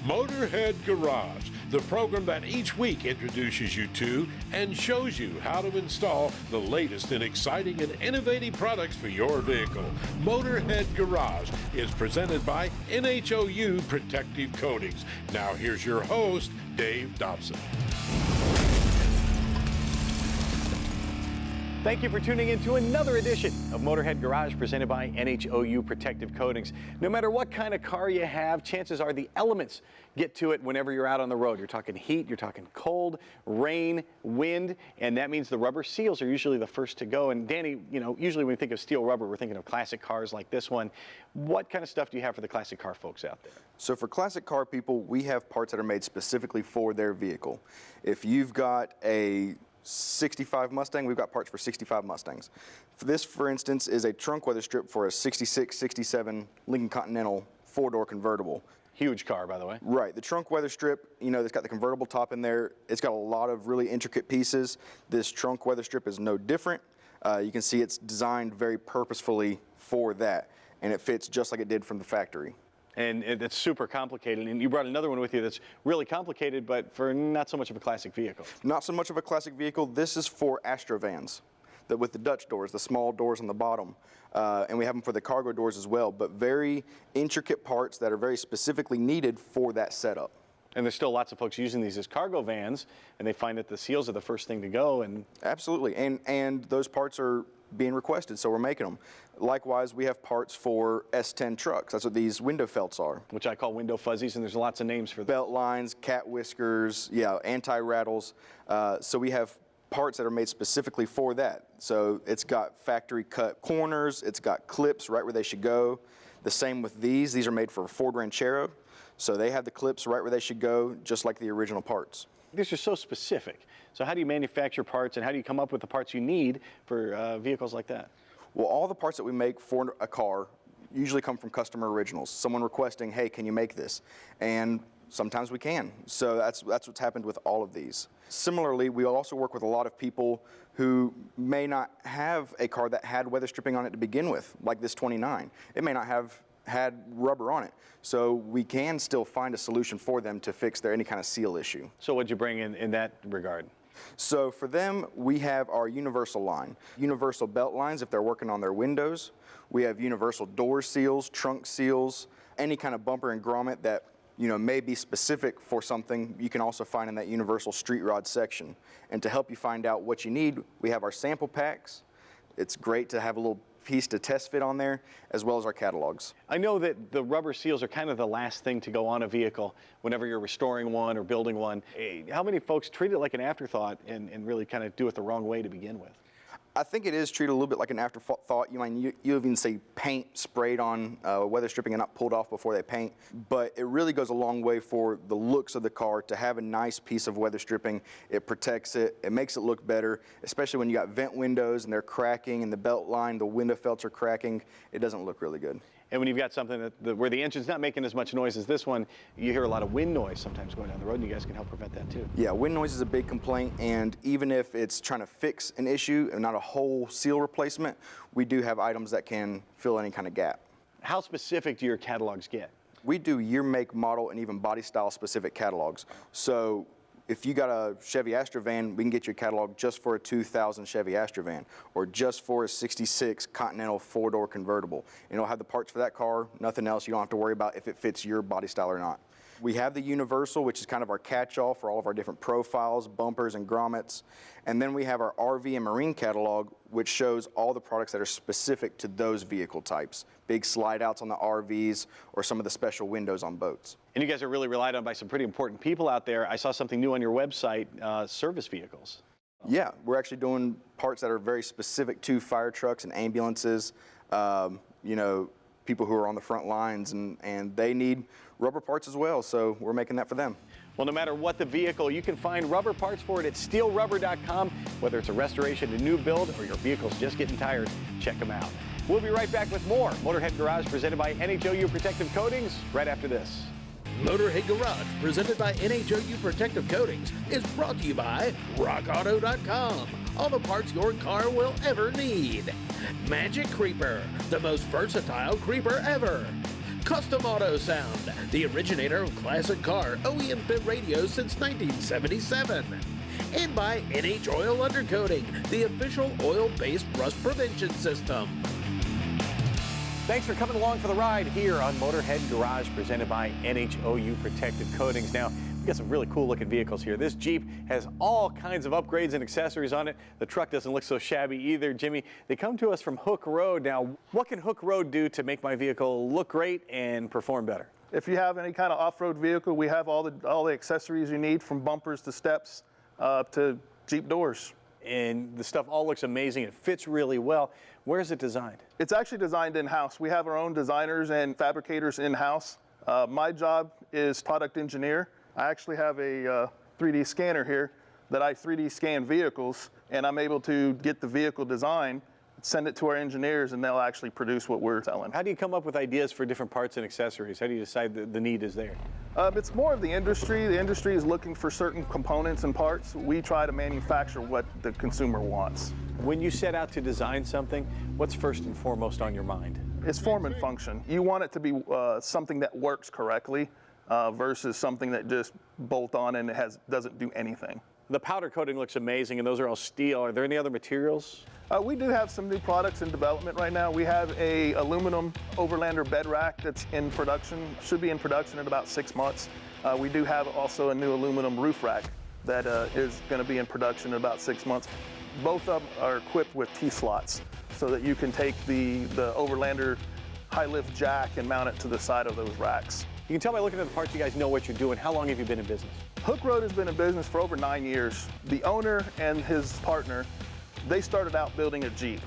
Motorhead Garage, the program that each week introduces you to and shows you how to install the latest and exciting and innovative products for your vehicle. Motorhead Garage is presented by NHOU Protective Coatings. Now here's your host, Dave Dobson. Thank you for tuning in to another edition of Motorhead Garage presented by NHOU Protective Coatings. No matter what kind of car you have, chances are the elements get to it whenever you're out on the road. You're talking heat, you're talking cold, rain, wind, and that means the rubber seals are usually the first to go. And Danny, you know, usually when we think of steel rubber, we're thinking of classic cars like this one. What kind of stuff do you have for the classic car folks out there? So for classic car people, we have parts that are made specifically for their vehicle. If you've got a 65 Mustang, we've got parts for 65 Mustangs. This, for instance, is a trunk weather strip for a 66, 67 Lincoln Continental four-door convertible. Huge car, by the way. Right. The trunk weather strip, you know, it's got the convertible top in there. It's got a lot of really intricate pieces. This trunk weather strip is no different. You can see it's designed very purposefully for that, and it fits just like it did from the factory. And it's super complicated. And you brought another one with you that's really complicated, but for not so much of a classic vehicle. Not so much of a classic vehicle. This is for Astro Vans, with the Dutch doors, the small doors on the bottom. And we have them for the cargo doors as well, but very intricate parts that are very specifically needed for that setup. And there's still lots of folks using these as cargo vans, and they find that the seals are the first thing to go. And absolutely. And those parts are being requested, so we're making them. Likewise, we have parts for S10 trucks. That's what these window felts are. Which I call window fuzzies, and there's lots of names for them. Belt lines, cat whiskers, yeah, anti-rattles. So we have parts that are made specifically for that. So it's got factory cut corners, it's got clips right where they should go. The same with these. These are made for a Ford Ranchero. So they have the clips right where they should go, just like the original parts. These are so specific. So how do you manufacture parts, and how do you come up with the parts you need for vehicles like that? Well, all the parts that we make for a car usually come from customer originals. Someone requesting, hey, can you make this? And sometimes we can. So that's what's happened with all of these. Similarly, we also work with a lot of people who may not have a car that had weather stripping on it to begin with, like this 29. It may not have had rubber on it. So we can still find a solution for them to fix any kind of seal issue. So what'd you bring in that regard? So for them, we have our universal line. Universal belt lines if they're working on their windows. We have universal door seals, trunk seals, any kind of bumper and grommet that may be specific for something, you can also find in that universal street rod section. And to help you find out what you need, we have our sample packs. It's great to have a little piece to test fit on there, as well as our catalogs. I know that the rubber seals are kind of the last thing to go on a vehicle whenever you're restoring one or building one. How many folks treat it like an afterthought and really kind of do it the wrong way to begin with? I think it is treated a little bit like an afterthought. You even see paint sprayed on weather stripping and not pulled off before they paint. But it really goes a long way for the looks of the car to have a nice piece of weather stripping. It protects it. It makes it look better, especially when you got vent windows and they're cracking and the belt line, the window felts are cracking. It doesn't look really good. And when you've got something where the engine's not making as much noise as this one, you hear a lot of wind noise sometimes going down the road, and you guys can help prevent that too. Yeah, wind noise is a big complaint, and even if it's trying to fix an issue and not a whole seal replacement, we do have items that can fill any kind of gap. How specific do your catalogs get? We do year, make, model, and even body style specific catalogs. So if you got a Chevy Astro Van, we can get you a catalog just for a 2000 Chevy Astro Van, or just for a 66 Continental four-door convertible. And it'll have the parts for that car, nothing else. You don't have to worry about if it fits your body style or not. We have the Universal, which is kind of our catch-all for all of our different profiles, bumpers, and grommets. And then we have our RV and Marine catalog, which shows all the products that are specific to those vehicle types. Big slide-outs on the RVs or some of the special windows on boats. And you guys are really relied on by some pretty important people out there. I saw something new on your website, service vehicles. Yeah, we're actually doing parts that are very specific to fire trucks and ambulances. People who are on the front lines, and they need rubber parts as well, so we're making that for them. Well, no matter what the vehicle, you can find rubber parts for it at steelrubber.com. Whether it's a restoration, a new build, or your vehicle's just getting tired, check them out. We'll be right back with more Motorhead Garage presented by NHOU Protective Coatings right after this. Motorhead Garage, presented by NHOU Protective Coatings, is brought to you by RockAuto.com. All the parts your car will ever need. Magic Creeper, the most versatile creeper ever. Custom Auto Sound, the originator of classic car OEM fit radios since 1977. And by Oil Undercoating, the official oil-based rust prevention system. Thanks for coming along for the ride here on Motorhead Garage, presented by NHOU Protective Coatings. Now, we've got some really cool looking vehicles here. This Jeep has all kinds of upgrades and accessories on it. The truck doesn't look so shabby either. Jimmy, they come to us from Hook Road. Now, what can Hook Road do to make my vehicle look great and perform better? If you have any kind of off-road vehicle, we have all the accessories you need, from bumpers to steps to Jeep doors. And the stuff all looks amazing. It fits really well. Where is it designed? It's actually designed in-house. We have our own designers and fabricators in-house. My job is product engineer. I actually have a 3D scanner here that I 3D scan vehicles, and I'm able to get the vehicle design, send it to our engineers, and they'll actually produce what we're selling. How do you come up with ideas for different parts and accessories? How do you decide that the need is there? It's more of the industry. The industry is looking for certain components and parts. We try to manufacture what the consumer wants. When you set out to design something, what's first and foremost on your mind? It's form and function. You want it to be something that works correctly versus something that just bolt on and doesn't do anything. The powder coating looks amazing, and those are all steel. Are there any other materials? We do have some new products in development right now. We have a aluminum Overlander bed rack that's in production, should be in production in about 6 months. We do have also a new aluminum roof rack that is going to be in production in about 6 months. Both of them are equipped with T-slots so that you can take the Overlander high lift jack and mount it to the side of those racks. You can tell by looking at the parts you guys know what you're doing. How long have you been in business? Hook Road has been in business for over 9 years. The owner and his partner, they started out building a Jeep.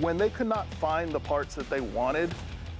When they could not find the parts that they wanted,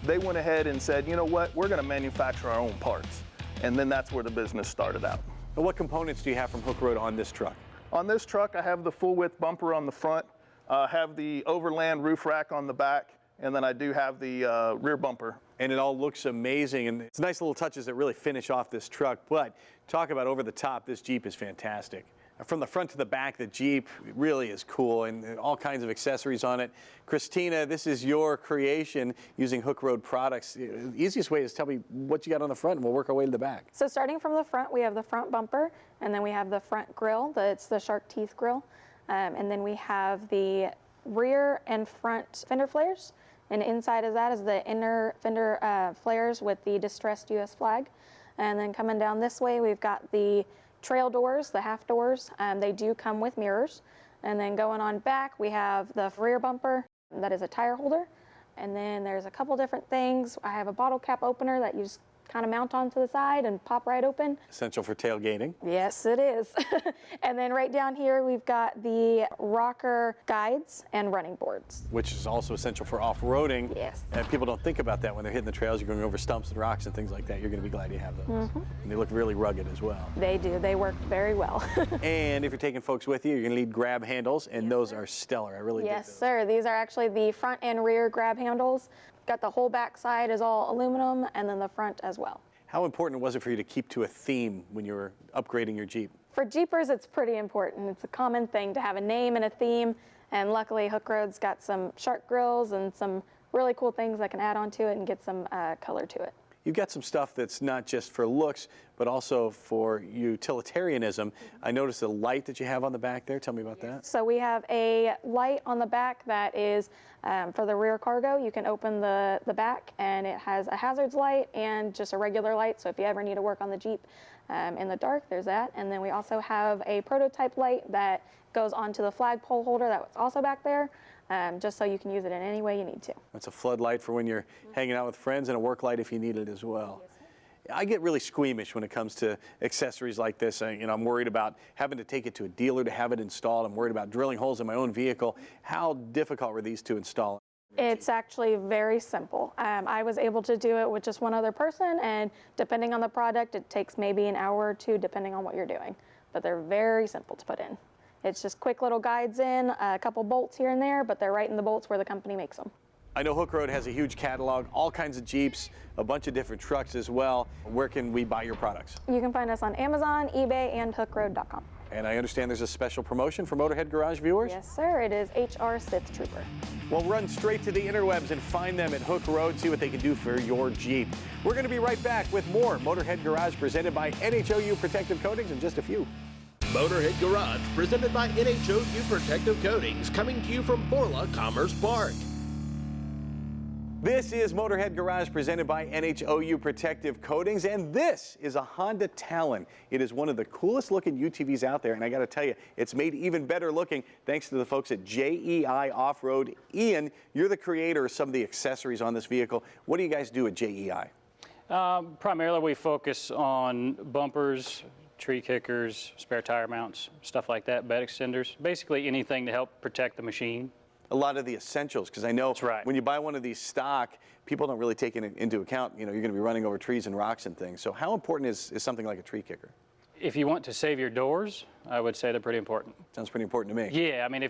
they went ahead and said, you know what, we're going to manufacture our own parts. And then that's where the business started out. And what components do you have from Hook Road on this truck? On this truck, I have the full width bumper on the front, have the Overland roof rack on the back, and then I do have the rear bumper. And it all looks amazing, and it's nice little touches that really finish off this truck. But talk about over the top, this Jeep is fantastic. From the front to the back, the Jeep really is cool, and all kinds of accessories on it. Christina, this is your creation using Hook Road products. The easiest way is tell me what you got on the front, and we'll work our way to the back. So starting from the front, we have the front bumper, and then we have the front grille. It's the shark teeth grille. And then we have the rear and front fender flares. And inside of that is the inner fender flares with the distressed U.S. flag. And then coming down this way, we've got the trail doors, the half doors. They do come with mirrors. And then going on back, we have the rear bumper. That is a tire holder. And then there's a couple different things. I have a bottle cap opener that you just kind of mount onto the side and pop right open. Essential for tailgating. Yes, it is. And then right down here, we've got the rocker guides and running boards. Which is also essential for off-roading. Yes. And people don't think about that when they're hitting the trails. You're going over stumps and rocks and things like that. You're going to be glad you have those. Mm-hmm. And they look really rugged as well. They do. They work very well. And if you're taking folks with you, you're going to need grab handles, and those are stellar. I really dig those. Yes, sir. These are actually the front and rear grab handles. Got the whole back side is all aluminum, and then the front as well. How important was it for you to keep to a theme when you were upgrading your Jeep? For Jeepers, it's pretty important. It's a common thing to have a name and a theme, and luckily Hook Road's got some shark grills and some really cool things that can add on to it and get some color to it. You've got some stuff that's not just for looks, but also for utilitarianism. I noticed the light that you have on the back there. Tell me about that. So we have a light on the back that is for the rear cargo. You can open the back, and it has a hazards light and just a regular light. So if you ever need to work on the Jeep in the dark, there's that. And then we also have a prototype light that goes onto the flagpole holder that's also back there. Just so you can use it in any way you need to. That's a floodlight for when you're hanging out with friends, and a work light if you need it as well. I get really squeamish when it comes to accessories like this. I'm worried about having to take it to a dealer to have it installed. I'm worried about drilling holes in my own vehicle. How difficult were these to install? It's actually very simple. I was able to do it with just one other person, and depending on the product, it takes maybe an hour or two depending on what you're doing. But they're very simple to put in. It's just quick little guides in, a couple bolts here and there, but they're right in the bolts where the company makes them. I know Hook Road has a huge catalog, all kinds of Jeeps, a bunch of different trucks as well. Where can we buy your products? You can find us on Amazon, eBay, and hookroad.com. And I understand there's a special promotion for Motorhead Garage viewers? Yes, sir. It is HR Sith Trooper. Well, run straight to the interwebs and find them at Hook Road, see what they can do for your Jeep. We're going to be right back with more Motorhead Garage presented by NHOU Protective Coatings in just a few. Motorhead Garage, presented by NHOU Protective Coatings, coming to you from Borla Commerce Park. This is Motorhead Garage presented by NHOU Protective Coatings, and this is a Honda Talon. It is one of the coolest looking UTVs out there, and I got to tell you, it's made even better looking thanks to the folks at JEI Off-Road. Ian, you're the creator of some of the accessories on this vehicle. What do you guys do at JEI? Primarily we focus on bumpers, tree kickers, spare tire mounts, stuff like that, bed extenders, basically anything to help protect the machine. A lot of the essentials, because I know That's right. when you buy one of these stock, people don't really take it into account, you know, you're going to be running over trees and rocks and things. So how important is something like a tree kicker? If you want to save your doors, I would say they're pretty important. Sounds pretty important to me. Yeah, I mean,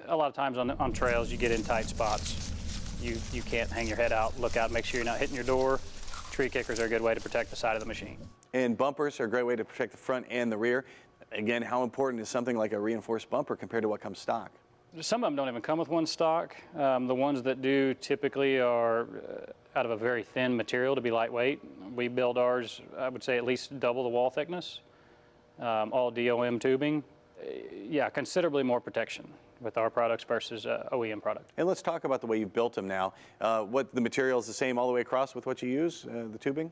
a lot of times on trails you get in tight spots. You can't hang your head out, look out, make sure you're not hitting your door. Tree kickers are a good way to protect the side of the machine. And bumpers are a great way to protect the front and the rear. Again, how important is something like a reinforced bumper compared to what comes stock? Some of them don't even come with one stock. The ones that do typically are out of a very thin material to be lightweight. We build ours, I would say, at least double the wall thickness, all DOM tubing. Yeah, considerably more protection with our products versus OEM product. And let's talk about the way you've built them now. What the material is the same all the way across with what you use, the tubing?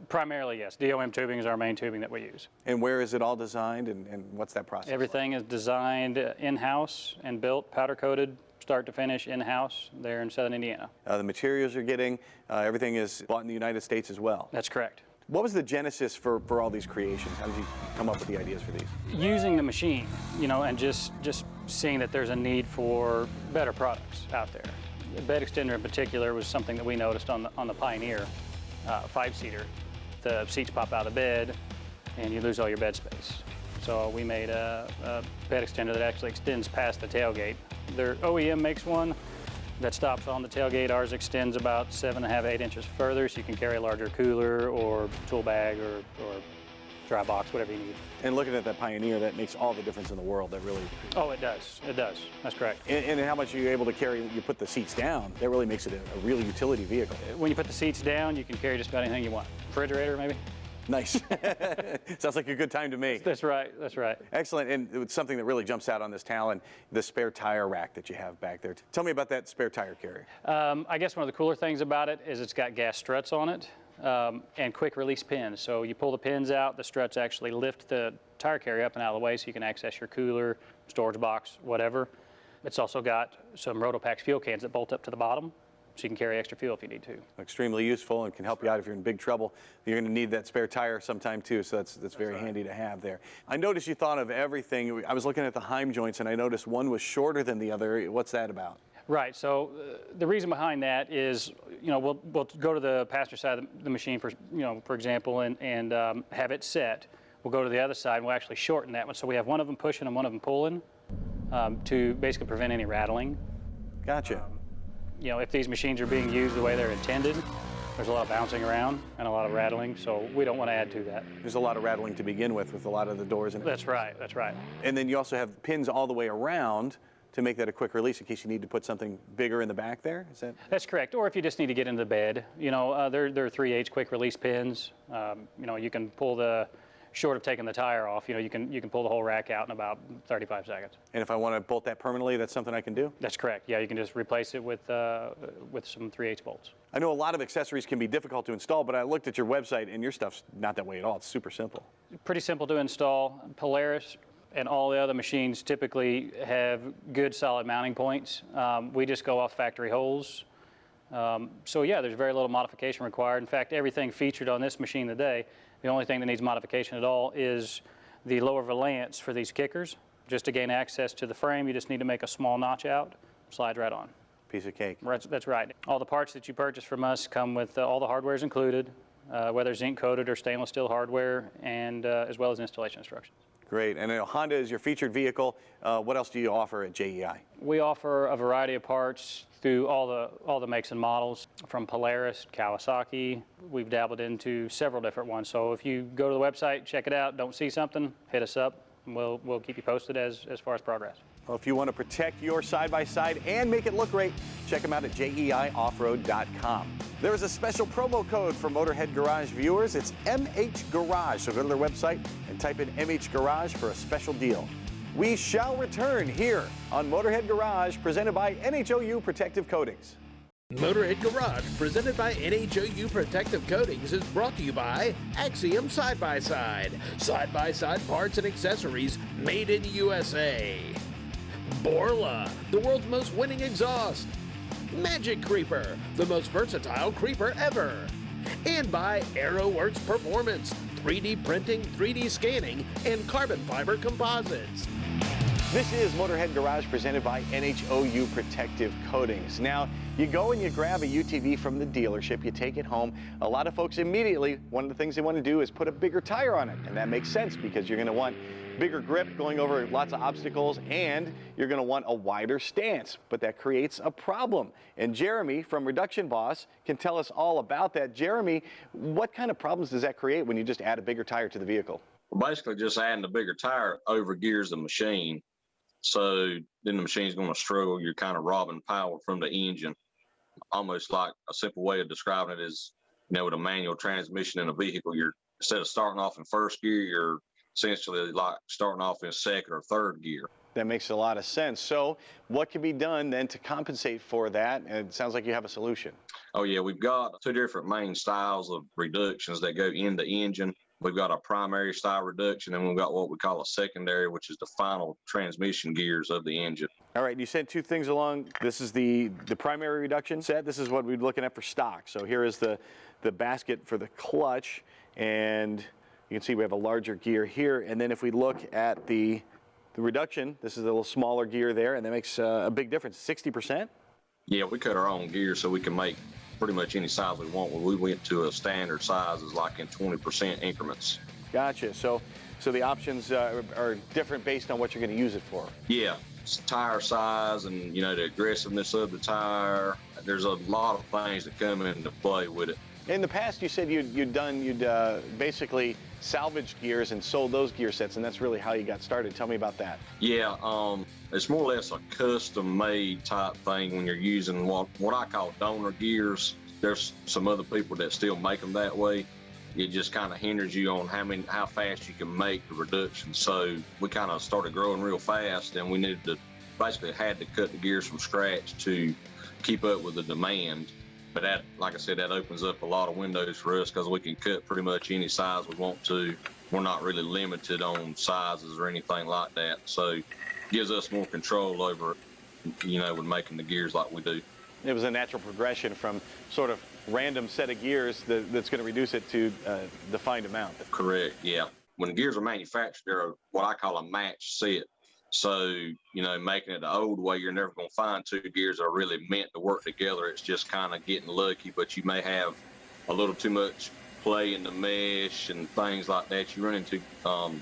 Primarily, yes. DOM tubing is our main tubing that we use. And where is it all designed, and what's that process? Everything is designed in-house and built, powder-coated, start to finish, in-house there in Southern Indiana. The materials you're getting, everything is bought in the United States as well. That's correct. What was the genesis for all these creations? How did you come up with the ideas for these? Using the machine, you know, and just seeing that there's a need for better products out there. The bed extender in particular was something that we noticed on the Pioneer 5-seater. The seats pop out of the bed and you lose all your bed space. So we made a bed extender that actually extends past the tailgate. Their OEM makes one that stops on the tailgate. Ours extends about 7.5, 8 inches further, so you can carry a larger cooler or tool bag or dry box, whatever you need. And looking at that Pioneer, that makes all the difference in the world. That really. Oh, it does. It does. That's correct. And how much you're able to carry, you put the seats down, that really makes it a real utility vehicle. When you put the seats down, you can carry just about anything you want. Refrigerator, maybe? Nice. Sounds like a good time to me. That's right. That's right. Excellent. And it's something that really jumps out on this Talon, the spare tire rack that you have back there. Tell me about that spare tire carrier. I guess one of the cooler things about it is it's got gas struts on it and quick release pins. So you pull the pins out, the struts actually lift the tire carrier up and out of the way so you can access your cooler, storage box, whatever. It's also got some Rotopax fuel cans that bolt up to the bottom, so you can carry extra fuel if you need to. Extremely useful and can help you out if you're in big trouble. You're going to need that spare tire sometime too, so that's very handy to have there. I noticed you thought of everything. I was looking at the Heim joints and I noticed one was shorter than the other. What's that about? Right, so the reason behind that is, you know, we'll go to the passenger side of the machine, for example, and have it set. We'll go to the other side and we'll actually shorten that one. So we have one of them pushing and one of them pulling to basically prevent any rattling. Gotcha. You know, if these machines are being used the way they're intended, there's a lot of bouncing around and a lot of rattling, so we don't want to add to that. There's a lot of rattling to begin with a lot of the doors. That's right, that's right. And then you also have pins all the way around to make that a quick release in case you need to put something bigger in the back there? Is that? That's correct, or if you just need to get into the bed. You know, there are 3/8 quick release pins. You know, you can pull the, short of taking the tire off, you know, you can pull the whole rack out in about 35 seconds. And if I want to bolt that permanently, that's something I can do? That's correct, yeah, you can just replace it with some 3/8 bolts. I know a lot of accessories can be difficult to install, but I looked at your website and your stuff's not that way at all. It's super simple. Pretty simple to install. Polaris and all the other machines typically have good solid mounting points. We just go off factory holes. So yeah, there's very little modification required. In fact, everything featured on this machine today, the only thing that needs modification at all is the lower valance for these kickers. Just to gain access to the frame, you just need to make a small notch out, slides right on. Piece of cake. That's right. All the parts that you purchase from us come with all the hardware is included, whether zinc coated or stainless steel hardware, and as well as installation instructions. Great. And Honda is your featured vehicle. What else do you offer at JEI? We offer a variety of parts through all the makes and models, from Polaris, Kawasaki. We've dabbled into several different ones. So if you go to the website, check it out, don't see something, hit us up, and we'll keep you posted as far as progress. Well, if you want to protect your side-by-side and make it look great, check them out at jeioffroad.com. There is a special promo code for Motorhead Garage viewers. It's MH Garage. So go to their website and type in MH Garage for a special deal. We shall return here on Motorhead Garage, presented by NHOU Protective Coatings. Motorhead Garage, presented by NHOU Protective Coatings, is brought to you by Axiom Side-by-Side. Side-by-side parts and accessories made in USA. Borla, the world's most winning exhaust. Magic Creeper, the most versatile creeper ever. And by AeroWorks Performance, 3D printing, 3D scanning, and carbon fiber composites. This is Motorhead Garage, presented by NHOU Protective Coatings. Now, you go and you grab a UTV from the dealership, you take it home. A lot of folks immediately, one of the things they want to do is put a bigger tire on it. And that makes sense because you're going to want bigger grip going over lots of obstacles, and you're going to want a wider stance. But that creates a problem. And Jeremy from Reduction Boss can tell us all about that. Jeremy, what kind of problems does that create when you just add a bigger tire to the vehicle? Well, basically just adding a bigger tire overgears the machine. So then the machine's going to struggle. You're kind of robbing power from the engine. Almost like a simple way of describing it is, with a manual transmission in a vehicle, you're, instead of starting off in first gear, you're essentially like starting off in second or third gear. That makes a lot of sense. So what can be done then to compensate for that? And it sounds like you have a solution. Oh yeah, we've got two different main styles of reductions that go in the engine. We've got a primary style reduction, and we've got what we call a secondary, which is the final transmission gears of the engine. All right, you sent two things along. This is the primary reduction set. This is what we're looking at for stock. So here is the basket for the clutch, and you can see we have a larger gear here. And then if we look at the reduction, this is a little smaller gear there, and that makes a big difference, 60%? Yeah, we cut our own gear so we can make pretty much any size we want. When we went to a standard size, is like in 20% increments. Gotcha. So the options are different based on what you're going to use it for. Yeah, it's tire size and the aggressiveness of the tire. There's a lot of things that come into play with it. In the past, you said you'd basically salvaged gears and sold those gear sets, and that's really how you got started. Tell me about that. Yeah, it's more or less a custom-made type thing when you're using what I call donor gears. There's some other people that still make them that way. It just kind of hinders you on how fast you can make the reduction. So we kind of started growing real fast, and we had to cut the gears from scratch to keep up with the demand. But that, like I said, that opens up a lot of windows for us because we can cut pretty much any size we want to. We're not really limited on sizes or anything like that. So it gives us more control over, with making the gears like we do. It was a natural progression from sort of random set of gears that's going to reduce it to a defined amount. Correct, yeah. When the gears are manufactured, they're what I call a match set. So, making it the old way, you're never going to find two gears that are really meant to work together. It's just kind of getting lucky, but you may have a little too much play in the mesh and things like that. You run into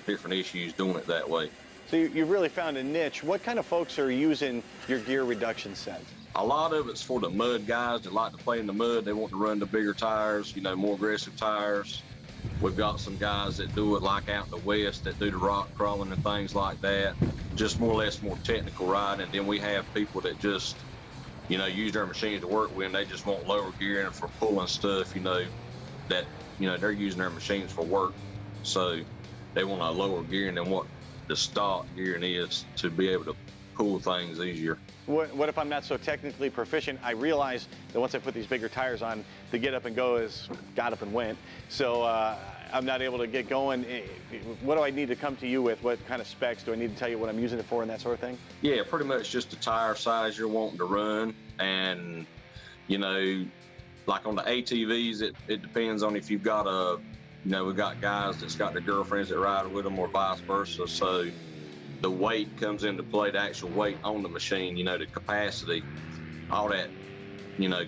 different issues doing it that way. So you've really found a niche. What kind of folks are using your gear reduction set? A lot of it's for the mud guys that like to play in the mud. They want to run the bigger tires, more aggressive tires. We've got some guys that do it like out in the West that do the rock crawling and things like that. Just more or less more technical riding. And then we have people that just, use their machines to work with, and they just want lower gear and for pulling stuff, that, they're using their machines for work. So they want a lower gearing than what the stock gearing is to be able to pull things easier. What if I'm not so technically proficient? I realize that once I put these bigger tires on, the get up and go is got up and went. So I'm not able to get going. What do I need to come to you with? What kind of specs do I need to tell you what I'm using it for and that sort of thing? Yeah, pretty much just the tire size you're wanting to run. And, like on the ATVs, it depends on if you've got we've got guys that's got their girlfriends that ride with them or vice versa. So the weight comes into play, the actual weight on the machine, the capacity, all that,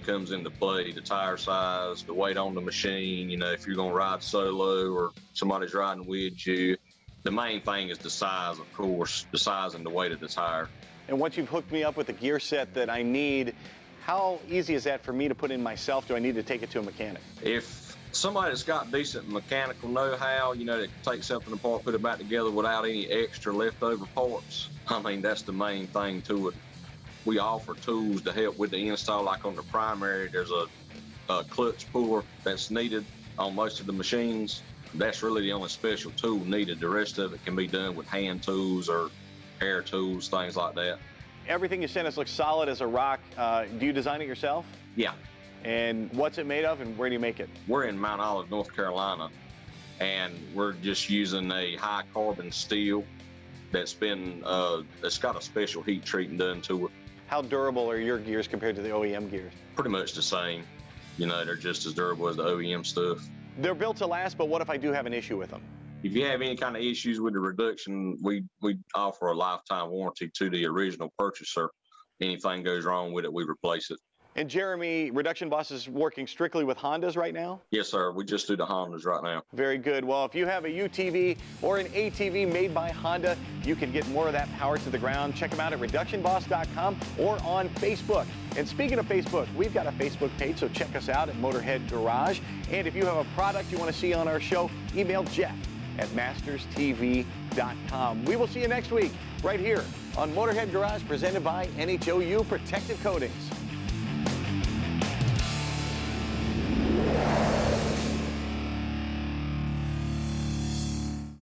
comes into play, the tire size, the weight on the machine, if you're going to ride solo or somebody's riding with you, The main thing is the size, of course, the size and the weight of the tire. And once you've hooked me up with the gear set that I need, how easy is that for me to put in myself? Do I need to take it to a mechanic? If somebody that's got decent mechanical know-how, you know, that can take something apart, put it back together without any extra leftover parts, I mean, that's the main thing to it. We offer tools to help with the install, like on the primary, there's a clutch puller that's needed on most of the machines. That's really the only special tool needed. The rest of it can be done with hand tools or air tools, things like that. Everything you sent us looks solid as a rock. Do you design it yourself? Yeah. And what's it made of and where do you make it? We're in Mount Olive, North Carolina, and we're just using a high carbon steel that's got a special heat treatment done to it. How durable are your gears compared to the OEM gears? Pretty much the same. You know, they're just as durable as the OEM stuff. They're built to last, but what if I do have an issue with them? If you have any kind of issues with the reduction, we offer a lifetime warranty to the original purchaser. Anything goes wrong with it, we replace it. And Jeremy, Reduction Boss is working strictly with Hondas right now? Yes, sir. We just do the Hondas right now. Very good. Well, if you have a UTV or an ATV made by Honda, you can get more of that power to the ground. Check them out at reductionboss.com or on Facebook. And speaking of Facebook, we've got a Facebook page, so check us out at Motorhead Garage. And if you have a product you want to see on our show, email Jeff at masterstv.com. We will see you next week right here on Motorhead Garage, presented by NHOU Protective Coatings.